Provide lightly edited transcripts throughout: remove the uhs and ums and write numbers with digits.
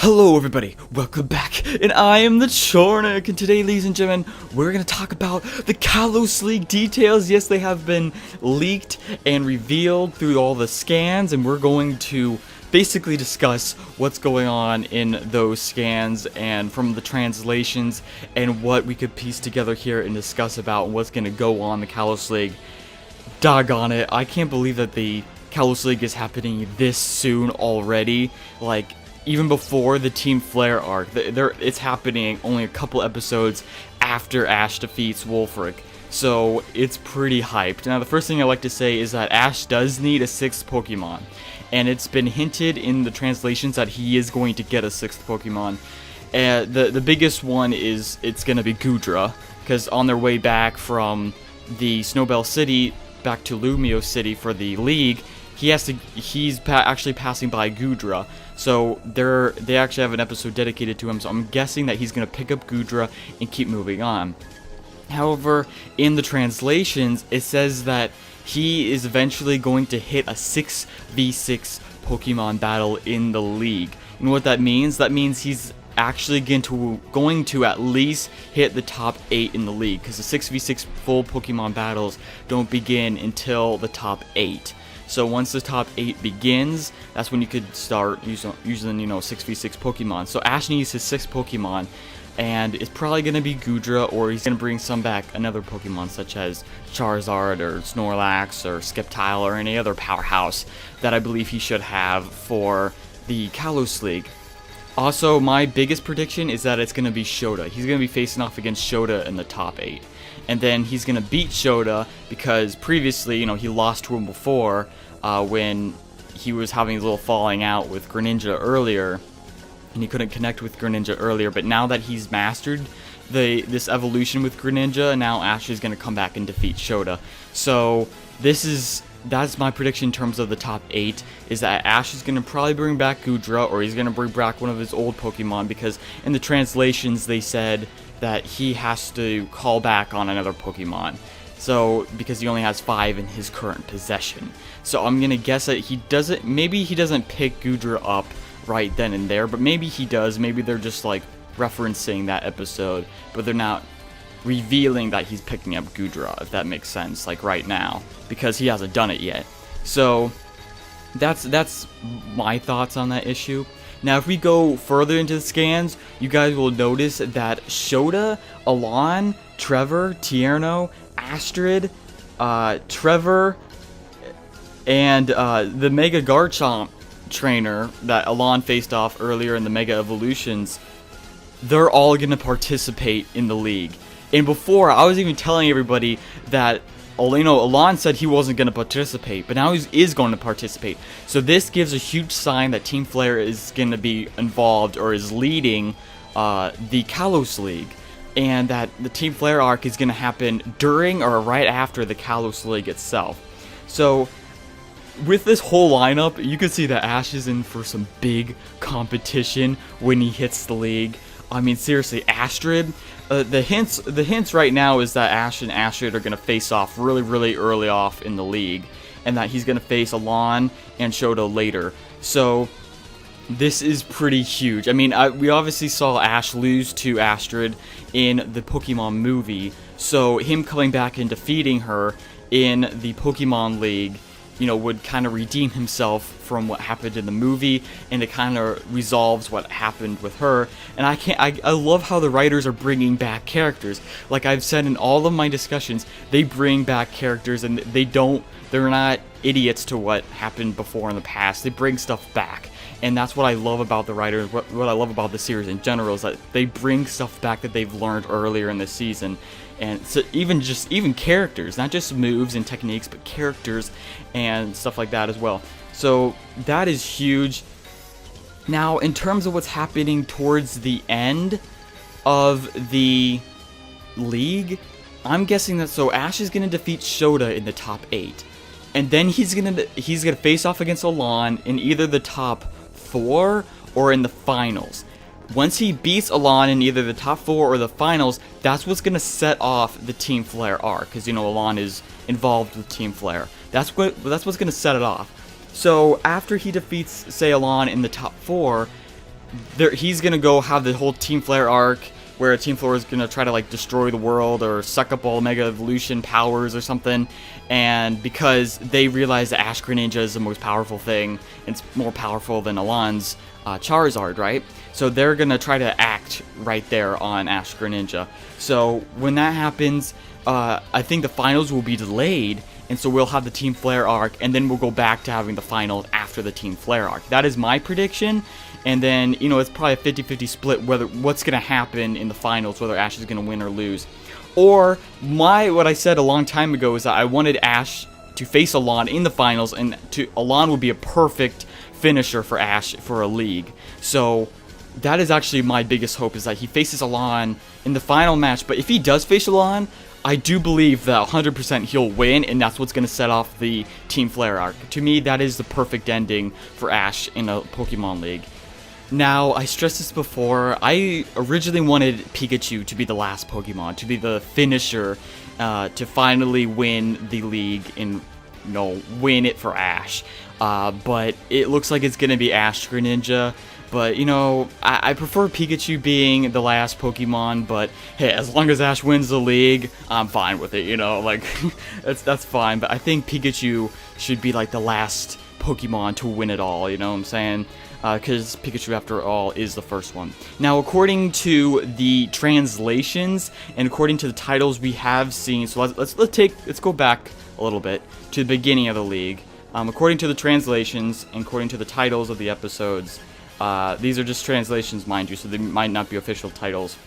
Hello everybody, welcome back, and I am the Tierno, and today, ladies and gentlemen, we're going to talk about the Kalos League details. Yes, they have been leaked and revealed through all the scans, and we're going to basically discuss what's going on in those scans and from the translations and what we could piece together here and discuss about what's going to go on the Kalos League. Doggone it, I can't believe that the Kalos League is happening this soon already. Like, even before the Team Flare arc, it's happening only a couple episodes after Ash defeats Wolfric, so it's pretty hyped. Now, the first thing I like to say is that Ash does need a 6th Pokemon, and it's been hinted in the translations that he is going to get a 6th Pokemon. The biggest one is it's going to be Goodra, because on their way back from the Snowbell City back to Lumio City for the League, he's actually passing by Goodra, so they actually have an episode dedicated to him, so I'm guessing that he's going to pick up Goodra and keep moving on. However, in the translations, it says that he is eventually going to hit a 6v6 Pokemon battle in the League. And what that means? That means he's actually going to at least hit the top 8 in the League, because the 6v6 full Pokemon battles don't begin until the top 8. So once the top 8 begins, that's when you could start using 6v6 Pokemon. So Ash needs his 6th Pokemon, and it's probably going to be Goodra, or he's going to bring another Pokemon such as Charizard or Snorlax or Sceptile or any other powerhouse that I believe he should have for the Kalos League. Also, my biggest prediction is that it's going to be Shota. He's going to be facing off against Shota in the top 8. And then he's going to beat Shota because previously, he lost to him before when he was having a little falling out with Greninja earlier. And he couldn't connect with Greninja earlier. But now that he's mastered this evolution with Greninja, now Ash is going to come back and defeat Shota. So that's my prediction in terms of the top 8, is that Ash is going to probably bring back Goodra, or he's going to bring back one of his old Pokemon, because in the translations they said that he has to call back on another Pokemon. So, because he only has 5 in his current possession. So I'm going to guess that maybe he doesn't pick Goodra up right then and there, but maybe he does. Maybe they're just like referencing that episode, but they're not revealing that he's picking up Goodra, if that makes sense, like right now, because he hasn't done it yet. So that's my thoughts on that issue. Now, if we go further into the scans, you guys will notice that Shota, Alain, Trevor, Tierno, Astrid, Trevor, and the Mega Garchomp trainer that Alain faced off earlier in the Mega Evolutions, they're all going to participate in the League. And before, I was even telling everybody that Alain said he wasn't going to participate, but now he is going to participate. So this gives a huge sign that Team Flare is going to be involved, or is leading the Kalos League, and that the Team Flare arc is going to happen during or right after the Kalos League itself. So with this whole lineup, you can see that Ash is in for some big competition when he hits the League. I mean, seriously, Astrid. The hints right now is that Ash and Astrid are going to face off really early off in the League, and that he's going to face Alain and Shota later. So this is pretty huge. I mean, we obviously saw Ash lose to Astrid in the Pokemon movie, so him coming back and defeating her in the Pokemon League, would kind of redeem himself from what happened in the movie, and it kind of resolves what happened with her. And I love how the writers are bringing back characters. Like I've said in all of my discussions, they bring back characters, and they're not idiots to what happened before in the past. They bring stuff back. And that's what I love about the writers, what I love about the series in general, is that they bring stuff back that they've learned earlier in the season. And so even characters, not just moves and techniques, but characters and stuff like that as well. So that is huge. Now, in terms of what's happening towards the end of the League, I'm guessing that Ash is going to defeat Shota in the top 8. And then he's gonna face off against Alain in either the top 4 or in the finals. Once he beats Alain in either the top 4 or the finals, that's what's going to set off the Team Flare arc, because Alain is involved with Team Flare. That's what's going to set it off. So after he defeats, say, Alain in the top 4, he's gonna go have the whole Team Flare arc, where Team Flare is gonna try to like destroy the world or suck up all Mega Evolution powers or something. And because they realize that Ash Greninja is the most powerful thing, and it's more powerful than Alain's Charizard, right? So they're gonna try to act right there on Ash Greninja. So when that happens, I think the finals will be delayed, and so we'll have the Team Flare arc, and then we'll go back to having the finals after the Team Flare arc. That is my prediction. And then, you know, it's probably a 50-50 split what's going to happen in the finals, whether Ash is going to win or lose. Or what I said a long time ago is that I wanted Ash to face Alain in the finals, and Alain would be a perfect finisher for Ash for a league. So that is actually my biggest hope, is that he faces Alain in the final match. But if he does face Alain, I do believe that 100% he'll win, and that's what's going to set off the Team Flare arc. To me, that is the perfect ending for Ash in a Pokemon League. Now, I stressed this before, I originally wanted Pikachu to be the last Pokemon, to be the finisher, to finally win the league and, you know, win it for Ash. But it looks like it's going to be Ash Greninja. But, you know, I prefer Pikachu being the last Pokemon, but hey, as long as Ash wins the league, I'm fine with it, you know, like, that's fine. But I think Pikachu should be, like, the last Pokemon to win it all, you know what I'm saying? Because Pikachu, after all, is the first one. Now, according to the translations and according to the titles we have seen, so let's go back a little bit to the beginning of the league. According to the translations and according to the titles of the episodes, these are just translations, mind you, so they might not be official titles.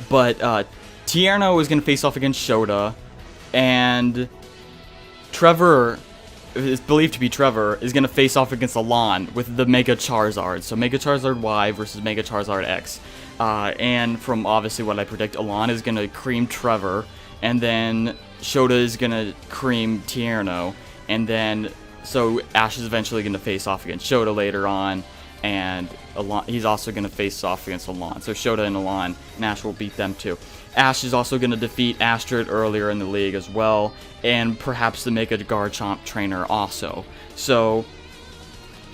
But Tierno is going to face off against Shota, and Trevor, is believed to be Trevor, is going to face off against Alain with the Mega Charizard. So Mega Charizard Y versus Mega Charizard X. And from obviously what I predict, Alain is going to cream Trevor, and then Shota is going to cream Tierno, and then so Ash is eventually going to face off against Shota later on, and he's also going to face off against Alain. So Shota and Alain, and Ash will beat them too. Ash is also going to defeat Astrid earlier in the league as well, and perhaps the Mega Garchomp trainer also. So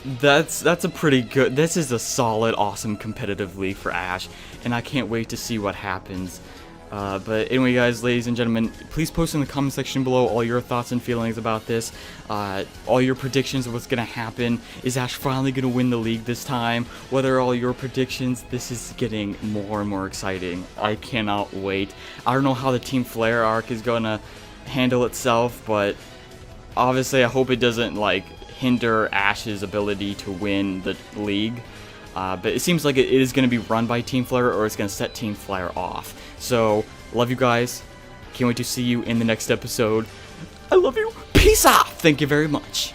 that's a pretty good, this is a solid, awesome competitive league for Ash, and I can't wait to see what happens. But anyway, guys, ladies and gentlemen, please post in the comment section below all your thoughts and feelings about this, all your predictions of what's going to happen. Is Ash finally going to win the league this time? What are all your predictions? This is getting more and more exciting. I cannot wait. I don't know how the Team Flare arc is going to handle itself, but obviously I hope it doesn't, like, hinder Ash's ability to win the league. But it seems like it is going to be run by Team Flare, or it's going to set Team Flare off. So, love you guys. Can't wait to see you in the next episode. I love you. Peace out. Thank you very much.